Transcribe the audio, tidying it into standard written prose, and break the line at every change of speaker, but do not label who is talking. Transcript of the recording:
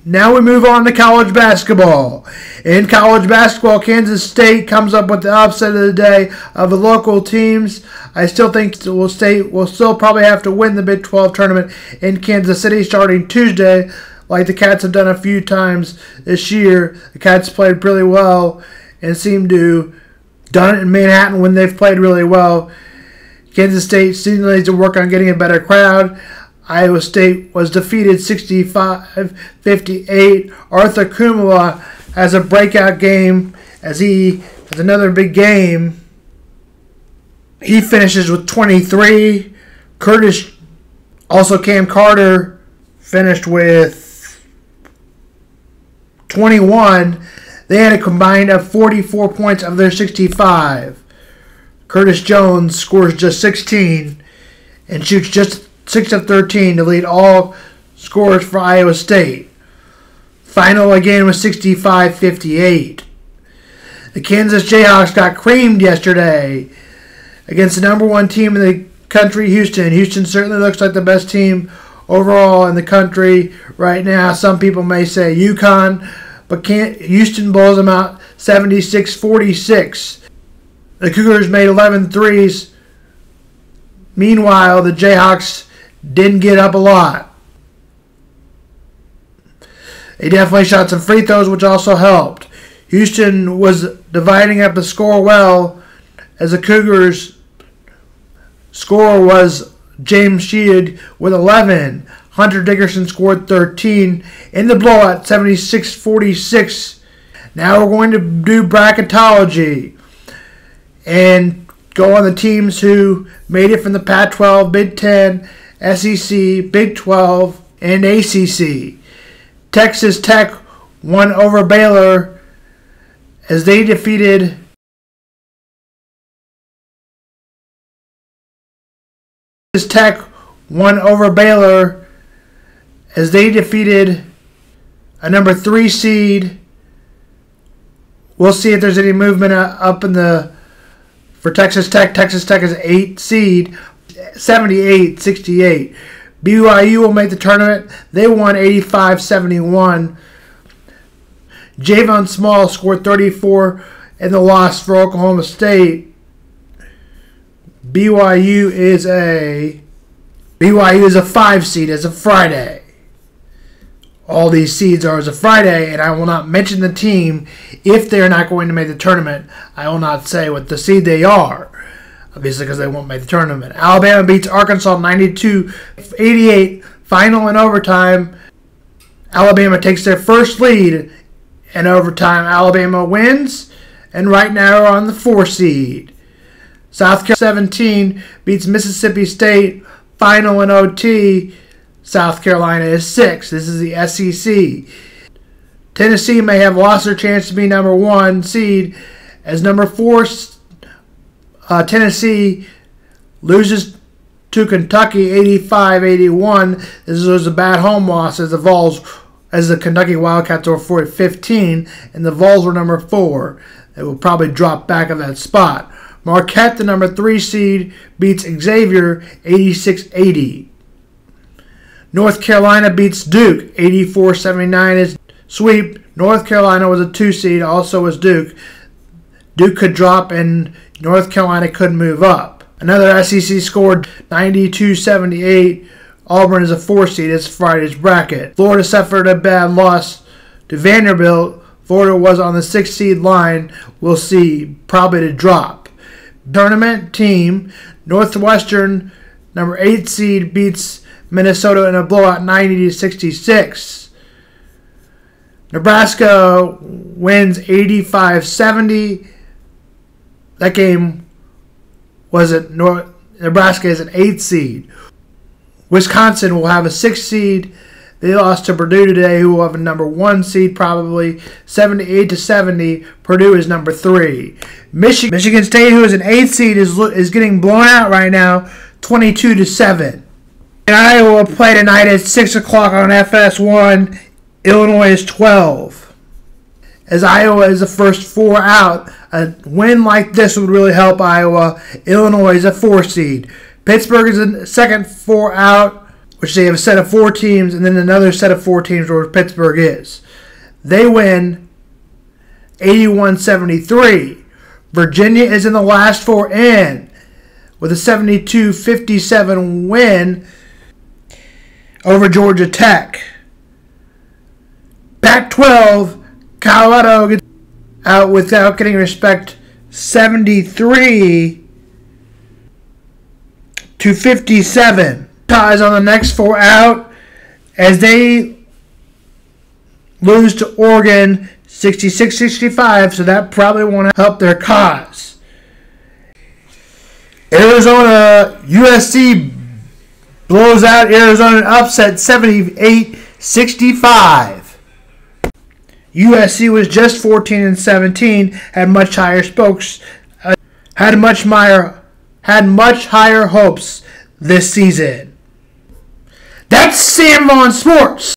Now we move on to college basketball. In college basketball, Kansas State comes up with the upset of the day of the local teams. I still think State will still probably have to win the Big 12 tournament in Kansas City starting Tuesday, like the Cats have done a few times this year. The Cats played really well and seem to done it in Manhattan when they've played really well. Kansas State still needs to work on getting a better crowd. Iowa State was defeated 65-58. Arthur Kumala has a breakout game as he has another big game. He finishes with 23. Cam Carter finished with 21. They had a combined of 44 points of their 65. Curtis Jones scores just 16 and shoots just 6 of 13 to lead all scores for Iowa State. Final again was 65-58. The Kansas Jayhawks got creamed yesterday against the number one team in the country, Houston. Houston certainly looks like the best team overall in the country right now. Some people may say UConn, but Houston blows them out 76-46. The Cougars made 11 threes. Meanwhile, the Jayhawks didn't get up a lot. They definitely shot some free throws, which also helped. Houston was dividing up the score well, as the Cougars' score was James Sheed with 11. Hunter Dickerson scored 13 in the blowout, 76-46. Now we're going to do bracketology and go on the teams who made it from the Pac-12, Big 10, SEC, Big 12, and ACC. Texas Tech won over Baylor as they defeated a number 3 seed. We'll see if there's any movement up in the for Texas Tech. Texas Tech is an 8 seed, 78-68. BYU will make the tournament. They won 85-71. Javon Small scored 34 in the loss for Oklahoma State. BYU is a 5 seed as of Friday. All these seeds are as of Friday, and I will not mention the team if they are not going to make the tournament. I will not say what the seed they are, obviously, because they won't make the tournament. Alabama beats Arkansas 92-88. Final in overtime. Alabama takes their first lead in overtime. Alabama wins, and right now are on the 4 seed. South Carolina 17 beats Mississippi State. Final in OT. South Carolina is 6. This is the SEC. Tennessee may have lost their chance to be number 1 seed as number 4 Tennessee loses to Kentucky 85-81. This was a bad home loss as the Kentucky Wildcats were 4-15 and the Vols were number 4. They will probably drop back of that spot. Marquette, the number 3 seed, beats Xavier 86-80. North Carolina beats Duke 84-79 is sweep. North Carolina was a 2 seed, also was Duke. Duke could drop and North Carolina could move up. Another SEC scored 92-78. Auburn is a 4 seed. It's Friday's bracket. Florida suffered a bad loss to Vanderbilt. Florida was on the 6 seed line. We'll see, probably to drop. Tournament team, Northwestern, number 8 seed, beats Minnesota in a blowout 90-66. Nebraska wins 85-70. That game was at Nebraska is an 8 seed. Wisconsin will have a 6 seed. They lost to Purdue today, who will have a number 1 seed probably, 78-70. Purdue is number 3. Michigan State, who is an 8 seed, is getting blown out right now, 22-7. And Iowa will play tonight at 6 o'clock on FS1. Illinois is 12. As Iowa is the first 4 out, a win like this would really help Iowa. Illinois is a 4 seed. Pittsburgh is the second 4 out. which they have a set of 4 teams, and then another set of 4 teams where Pittsburgh is. They win 81-73. Virginia is in the last 4 in with a 72-57 win over Georgia Tech. Pac-12, Colorado gets out without getting respect, 73-57. Ties on the next 4 out as they lose to Oregon 66-65, so that probably won't help their cause. Arizona, USC blows out Arizona, upset 78-65. USC was just 14-17, had much higher hopes this season. That's Sam Vaughn Sports.